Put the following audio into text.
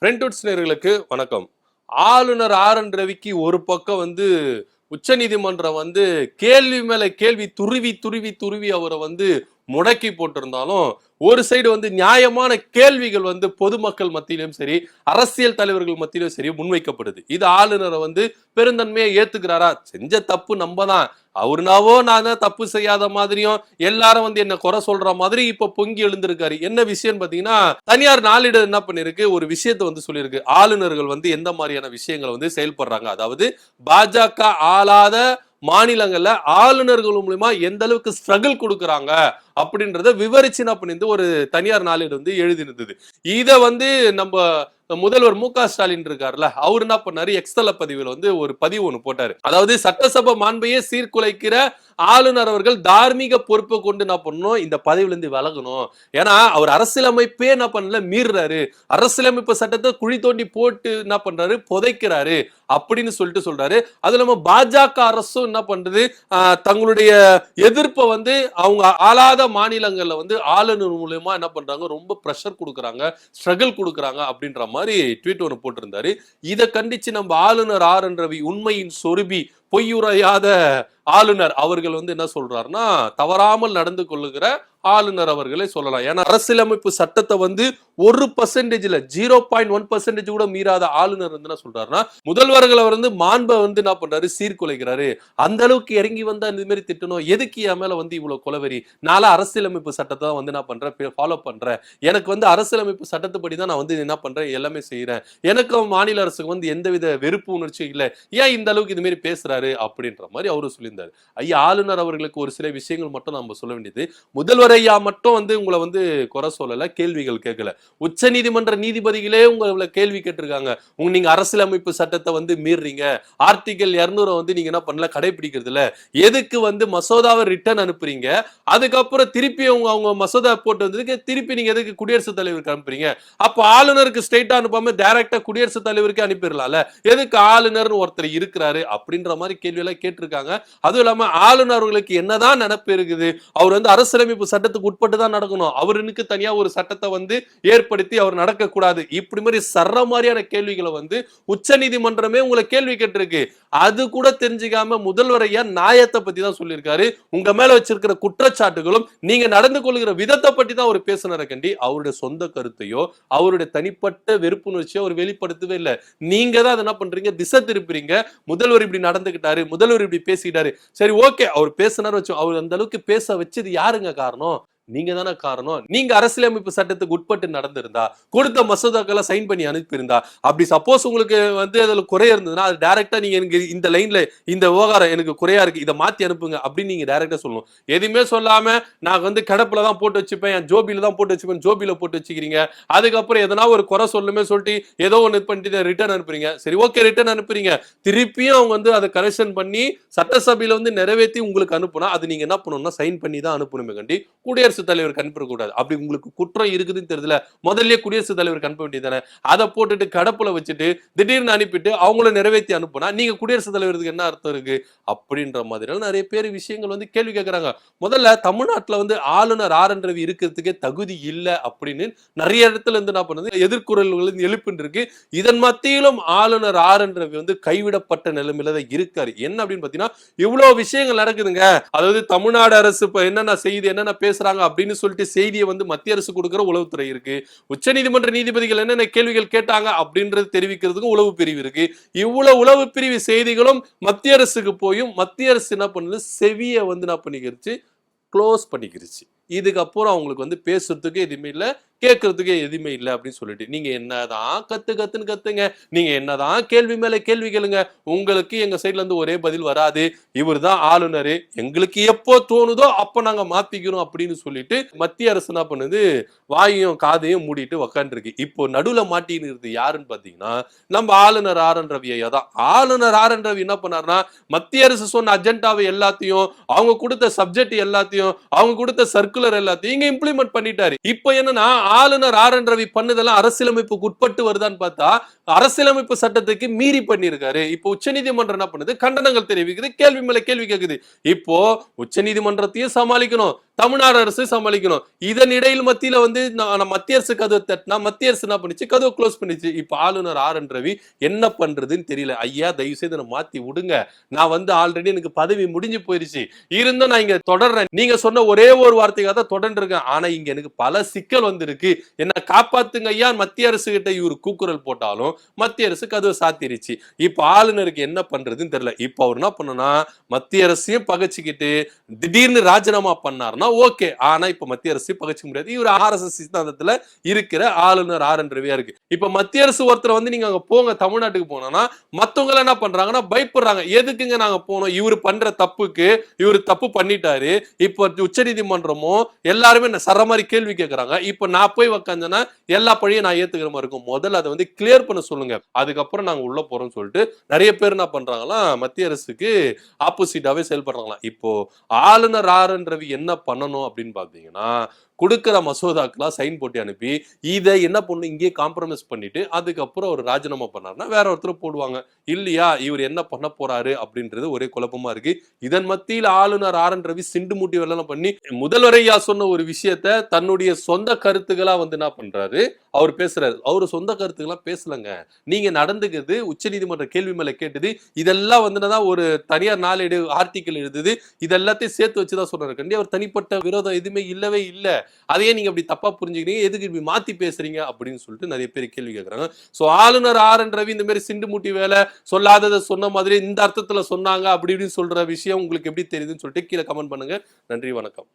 ஃப்ரெண்ட்வுட்ஸ் நேயர்களுக்கு வணக்கம். ஆளுநர் ஆர் என் ரவிக்கு ஒரு பக்கம் உச்சநீதிமன்றம் கேள்வி மேல கேள்வி துருவி துருவி துருவி அவரை முடக்கி போட்டிருந்தாலும், ஒரு சைடு நியாயமான கேள்விகள் பொதுமக்கள் மத்தியிலும் சரி, அரசியல் தலைவர்கள் மத்தியிலும் சரி முன்வைக்கப்படுது. இது ஆளுநரை பெருந்தன்மையை ஏத்துக்கிறாரா? செஞ்ச தப்பு நம்ம தான், அவருனாவோ நான் தான் தப்பு செய்யாத மாதிரியும் எல்லாரும் என்ன குறை சொல்ற மாதிரி இப்ப பொங்கி எழுந்திருக்காரு. என்ன விஷயம் பாத்தீங்கன்னா, தனியார் நாளிதழ் என்ன பண்ணிருக்கு, ஒரு விஷயத்தை சொல்லியிருக்கு. ஆளுநர்கள் எந்த மாதிரியான விஷயங்களை செயல்படுறாங்க, அதாவது பாஜக ஆளாத மாநிலங்கள்ல ஆளுநர்கள் மூலமா எந்த அளவுக்கு ஸ்ட்ரகிள் கொடுக்கறாங்க அப்படின்றத விவரிச்சு ஒரு தனியார் நாளிதழ் எழுதியிருந்தது. இத நம்ம முதல்வர் மு க ஸ்டாலின் இருக்காருல்ல, அவர் என்ன பண்ணாரு, எக்ஸ்தல பதிவுல ஒரு பதிவு ஒண்ணு போட்டாரு. அதாவது சட்டசபை மாண்பையே சீர்குலைக்கிற ஆளுநர் அவர்கள் தார்மீக பொறுப்பை கொண்டு என்ன பண்ணணும், இந்த பதவியில இருந்து விலகணும். ஏன்னா அவர் அரசியலமைப்பே என்ன பண்ணல, மீறுறாரு. அரசியலமைப்பு சட்டத்தை குழி தோண்டி போட்டு என்ன பண்றாரு, புதைக்கிறாரு அப்படின்னு சொல்றாரு. அது இல்லாம பாஜக அரசும் என்ன பண்றது, தங்களுடைய எதிர்ப்பை அவங்க ஆளாத மாநிலங்கள்ல ஆளுநர் மூலமா என்ன பண்றாங்க, ரொம்ப பிரஷர் கொடுக்கறாங்க, ஸ்ட்ரகிள் கொடுக்கறாங்க அப்படின்ற மாதிரி ட்வீட் ஒன்று போட்டிருந்தாரு. இதை கண்டிச்சு நம்ம ஆளுநர் ஆர் என் ரவி, உண்மையின் சொருபி, பொய்யுரையாத ஆளுநர் அவர்கள் என்ன சொல்றாருன்னா, தவறாமல் நடந்து கொள்ளுகிற ஆளுநர் அவர்களே சொல்லலாம். ஏன்னா அரசியலமைப்பு சட்டத்தை 1% 0.1% கூட மீறாத ஆளுநர் என்ன சொல்றாருன்னா, முதல்வர்கள் அவர் மாண்பை என்ன பண்றாரு, சீர்குலைக்கிறாரு. அந்த அளவுக்கு இறங்கி வந்தா இந்த மாதிரி திட்டணும், எதுக்கு என் மேல இவ்வளவு கொலவெறி, நாளா அரசியலமைப்பு சட்டத்தை தான் நான் பண்றேன், ஃபாலோ பண்றேன், எனக்கு அரசியலமைப்பு சட்டத்துப்படி தான் நான் என்ன பண்றேன், எல்லாமே செய்யறேன், எனக்கு மாநில அரசுக்கு எந்தவித வெறுப்பு உணர்ச்சி இல்லை, ஏன் இந்த அளவுக்கு இது மாதிரி பேசுறாரு அப்படின்ற மாதிரி அவரு சொல்லியிருந்தாரு. ஐயா, ஆளுநர் அவர்களுக்கு ஒரு சில விஷயங்கள் மட்டும் நம்ம சொல்ல வேண்டியது, முதல்வர் ஐயா மட்டும் உங்களை குறை சொல்லல, கேள்விகள் கேட்கல. உச்ச நீதிமன்ற நீதிபதிகளே உங்களை கேள்வி கேட்டிருக்காங்க. நீங்க அரசியலமைப்பு சட்டத்தை மீறீங்க, ஆர்டிகல் 200 நீங்க என்ன பண்ணல, கடைபிடிக்கிறது இல்ல, எதுக்கு மசோதாவை ரிட்டர்ன் அனுப்புறீங்க, அதுக்கப்புறம் திருப்பி அவங்க மசோதா போட்டு வந்ததுக்கு திருப்பி நீங்க எதுக்கு குடியரசுத் தலைவருக்கு அனுப்புறீங்க, அப்ப ஆளுநருக்கு ஸ்ட்ரெயிட்டா அனுப்பாம டைரக்டா குடியரசுத் தலைவருக்கு அனுப்பிடலாம்ல, எதுக்கு ஆளுநர் ஒருத்தர் இருக்கிறாரு அப்படின்ற மாதிரி கேள்வி எல்லாம் கேட்டிருக்காங்க. அதுவும் இல்லாம ஆளுநர்களுக்கு என்னதான் நினைப்பு இருக்குது, அவர் அரசியலமைப்பு சட்டத்துக்கு உட்பட்டு தான் நடக்கணும், அவருக்கு தனியா ஒரு சட்டத்தை ஏற்படுத்தி அவர் நடக்க கூடாது, இப்படி மாதிரி சர்ற மாதிரியான கேள்விகளை உச்ச நீதிமன்றமே உங்களை கேள்வி கேட்டிருக்கு. அது கூட தெரிஞ்சுக்காம முதல்வர் ஐயா நியாயத்தை பத்தி தான் சொல்லியிருக்காரு. உங்க மேல வச்சிருக்கிற குற்றச்சாட்டுகளும் நீங்க நடந்து கொள்கிற விதத்தை பத்தி தான் அவர் பேசினார கண்டி, அவருடைய சொந்த கருத்தையோ அவருடைய தனிப்பட்ட வெறுப்புணர்ச்சியோ அவர் வெளிப்படுத்தவே இல்லை. நீங்க தான் அதை என்ன பண்றீங்க, திசை திருப்புறீங்க. முதல்வர் இப்படி நடந்துகிட்டாரு, முதல்வர் இப்படி பேசிட்டாரு, சரி ஓகே அவர் பேசினாரு வச்சோம், அவர் அந்த அளவுக்கு பேச வச்சது யாருங்க காரணம், நீங்க தானே காரணம். நீங்க அரசியலமைப்பு சட்டத்துக்கு உட்பட்டு நடந்திருந்தா, கொடுத்த மசோதாக்களை சைன் பண்ணி அனுப்பியிருந்தா, அப்படி சப்போஸ் உங்களுக்கு அதுல குறைய இருந்ததுன்னா அது டைரக்டா நீங்க எனக்கு இந்த லைன்ல இந்த விவகாரம் எனக்கு குறையா இருக்கு, இதை மாத்தி அனுப்புங்க அப்படின்னு நீங்க டைரக்டா சொல்லணும். எதுவுமே சொல்லாம நான் கடப்புல தான் போட்டு வச்சுப்பேன், என் ஜோபியில தான் போட்டு வச்சுப்பேன், ஜோபியில போட்டு வச்சுக்கிறீங்க. அதுக்கப்புறம் எதனா ஒரு குறை சொல்லுமே சொல்லிட்டு ஏதோ ஒன்று பண்ணிட்டு ரிட்டர்ன் அனுப்புறீங்க. சரி ஓகே, ரிட்டர்ன் அனுப்புறீங்க, திருப்பியும் அவங்க அதை கரெக்ஷன் பண்ணி சட்டசபையில நிறைவேற்றி உங்களுக்கு அனுப்புனா அது நீங்க என்ன பண்ணணும்னா சைன் பண்ணி தான் அனுப்பணுமே கண்டி, குடியரசுத் தலைவருக்கு அனுப்பக்கூடாது. அப்படி உங்களுக்கு குற்றம் இருக்குதுன்னு தெரியல, முதல்ல குடியரசுத் தலைவருக்கு அனுப்ப வேண்டியதானே. அதை போட்டுட்டு கடப்புல வச்சுட்டு திடீர்னு அனுப்பிட்டு அவங்கள நிறைவேற்றி அனுப்புனா நீங்க குடியரசுத் தலைவருக்கு என்ன அர்த்தம் இருக்கு அப்படின்ற மாதிரி நிறைய பேர் விஷயங்கள் கேள்வி கேட்கறாங்க. முதல்ல தமிழ்நாட்டுல ஆளுநர் ஆர் என் ரவி இருக்கிறதுக்கே தகுதி இல்லை அப்படின்னு நிறைய இடத்துல என்ன பண்ணுது, எதிர்குறல்கள் எழுப்பின்னு இருக்கு. இதன் மத்தியிலும் ஆளுநர் ஆர் என் ரவி கைவிடப்பட்ட நிலைமையில தான் இருக்காரு. என்ன அப்படின்னு பாத்தீங்கன்னா, இவ்வளவு விஷயங்கள் நடக்குதுங்க. அதாவது தமிழ்நாடு அரசு இப்ப என்னென்ன செய்தி என்னென்ன பேசுறாங்க அப்படின்னு சொல்லிட்டு செய்தியை மத்திய அரசு கொடுக்கிற உளவுத்துறை இருக்கு, உச்ச நீதிமன்ற நீதிபதிகள் என்னென்ன கேள்விகள் கேட்டாங்க அப்படின்றது தெரிவிக்கிறதுக்கு உளவு பிரிவு இருக்கு. இவ்வளவு உளவு பிரிவு செய்திகளும் மத்திய அரசுக்கு போயும் மத்திய அரசு என்ன பண்ணுது, செவியை என்ன பண்ணிக்கிருச்சு, க்ளோஸ் பண்ணிக்கிருச்சு. இதுக்கப்புறம் அவங்களுக்கு பேசுறதுக்கு எதுவுமே இல்லை, கேட்கறதுக்கு எதுவுமே இல்லை அப்படின்னு சொல்லிட்டு நீங்க என்னதான் கத்துன்னு கத்துங்க, நீங்க என்னதான் கேள்வி மேல கேள்வி கேளுங்க, உங்களுக்கு எங்க சைட்ல இருந்து ஒரே பதில் வராது. இவர் தான் ஆளுநர், எங்களுக்கு எப்போ தோணுதோ அப்ப நாங்க மாத்திக்கிறோம் அப்படின்னு சொல்லிட்டு மத்திய அரசு என்ன பண்ணுது, வாயையும் காதையும் மூடிட்டு உக்காந்துருக்கு. இப்போ நடுவுல மாட்டின்னு யாருன்னு பாத்தீங்கன்னா நம்ம ஆளுநர் ஆர் என் ரவி ஐயா தான். ஆளுநர் ஆர் என் ரவி என்ன பண்ணாருன்னா, மத்திய அரசு சொன்ன அஜெண்டாவை எல்லாத்தையும், அவங்க கொடுத்த சப்ஜெக்ட் எல்லாத்தையும், அவங்க கொடுத்த சர்க்குலர் எல்லாத்தையும் இங்க இம்ப்ளிமெண்ட் பண்ணிட்டாரு. இப்போ என்னன்னா, ஆளுநர் ஆர் என் ரவி பண்ணதெல்லாம் அரசியலமைப்புக்கு உட்பட்டு வருதான்னு பார்த்தா அரசியலமைப்பு சட்டத்துக்கு மீறி பண்ணியிருக்காரு. இப்போ உச்சநீதிமன்றம் என்ன பண்ணுது, கண்டனங்கள் தெரிவிக்குது, கேள்வி மேல கேள்வி கேட்குது. இப்போ உச்சநீதிமன்றத்தையும் சமாளிக்கணும், தமிழ்நாடு அரசு சமாளிக்கணும். இதன் இடையில் மத்தியில வந்து மத்திய அரசு கதவு தட்டினா மத்திய அரசு என்ன பண்ணிச்சு, கதவு க்ளோஸ் பண்ணிச்சு. இப்ப ஆளுநர் ஆர்.என். ரவி என்ன பண்றதுன்னு தெரியல. ஐயா தயவு செய்து என்ன மாத்தி விடுங்க, நான் வந்து ஆல்ரெடி எனக்கு பதவி முடிஞ்சு போயிருச்சு, இருந்தும் நான் இங்க தொடர்றேன், நீங்க சொன்ன ஒரே ஒரு வார்த்தைக்காக தான் தொடர்ந்து இருக்கேன், ஆனா இங்க எனக்கு பல சிக்கல் வந்து இருக்கு, என்ன காப்பாத்துங்க ஐயா மத்திய அரசு கிட்ட இவரு கூக்குரல் போட்டாலும் மத்திய அரசு கதவை சாத்திருச்சு. இப்ப ஆளுநருக்கு என்ன பண்றதுன்னு தெரியல. இப்ப அவர் என்ன பண்ணனா மத்திய அரசையும் பகச்சுக்கிட்டு திடீர்னு ராஜினாமா பண்ணாருன்னா ஓகே, ஆனா இப்ப மத்திய அரசு பகச்சிக்க முடியாது. இவர் ஆர்எஸ்எஸ் சித்தாந்தத்துல இருக்கிற ஆளுநர் ஆர்.என். ரவியா இருக்கு. இப்ப மத்திய அரசு ஒருத்தர் வந்து நீங்க அங்க போங்க தமிழ்நாட்டுக்கு போனா மத்தவங்க என்ன பண்றாங்கன்னா பயப்படுறாங்க. எதுக்குங்க நாங்க போனோம், இவர் பண்ற தப்புக்கு இவர் தப்பு பண்ணிட்டாரு, இப்ப உச்சநீதிமன்றமோ எல்லாருமே சர மாதிரி கேள்வி கேட்கறாங்க. இப்ப நான் போய் உக்காந்தேன்னா எல்லா பழியும் நான் ஏத்துக்கிற மாதிரி இருக்கும். முதல்ல அதை வந்து கிளியர் பண்ண சொல்லுங்க, அதுக்கப்புறம் நாங்க உள்ள போறோம்னு சொல்லிட்டு நிறைய பேர் என்ன பண்றாங்களா மத்திய அரசுக்கு ஆப்போசிட்டாவே செயல்படுறாங்களாம். இப்போ ஆளுநர் ஆர்.என். ரவி என்ன பண்ணணும் அப்படின்னு பாத்தீங்கன்னா கொடுக்கிற மசோதாக்கெல்லாம் சைன் போட்டு அனுப்பி இதை என்ன பண்ணு இங்கே காம்ப்ரமைஸ் பண்ணிட்டு அதுக்கப்புறம் ஒரு ராஜினாமா பண்ணாருன்னா வேற ஒருத்தர் போடுவாங்க. இல்லையா இவர் என்ன பண்ண போறாரு அப்படின்றது ஒரே குழப்பமா இருக்கு. இதன் மத்தியில் ஆளுநர் ஆர்.என். ரவி சிண்டு மூட்டி வேலை பண்ணி முதல்வரையா சொன்ன ஒரு விஷயத்த தன்னுடைய சொந்த கருத்துக்களா வந்து என்ன பண்றாரு அவர் பேசுறாரு. அவரு சொந்த கருத்துக்களா பேசலங்க, நீங்க நடந்துக்கிறது உச்சநீதிமன்ற கேள்வி மேல கேட்டது இதெல்லாம் வந்து ஒரு தனியார் நாளேடு ஆர்டிக்கல் எழுதுது, இதெல்லாத்தையும் சேர்த்து வச்சுதான் சொல்றாரு. கண்டி அவர் தனிப்பட்ட விரோதம் எதுவுமே இல்லவே இல்லை, அதையே நீங்க அப்படி தப்பா புரிஞ்சுக்கிறீங்க, எதுக்கு இப்படி மாத்தி பேசுறீங்க அப்படின்னு சொல்லிட்டு நிறைய பேர் கேள்வி கேட்கறாங்க. சோ ஆளுநர் ஆர்.என். ரவி இந்த மாதிரி சிண்டு மூட்டி வேலை சொல்லாததை சொன்ன மாதிரி இந்த அர்த்தத்துல சொன்னாங்க அப்படி இப்படின்னு சொல்ற விஷயம் உங்களுக்கு எப்படி தெரியுதுன்னு சொல்லிட்டு கீழே கமெண்ட் பண்ணுங்க. நன்றி, வணக்கம்.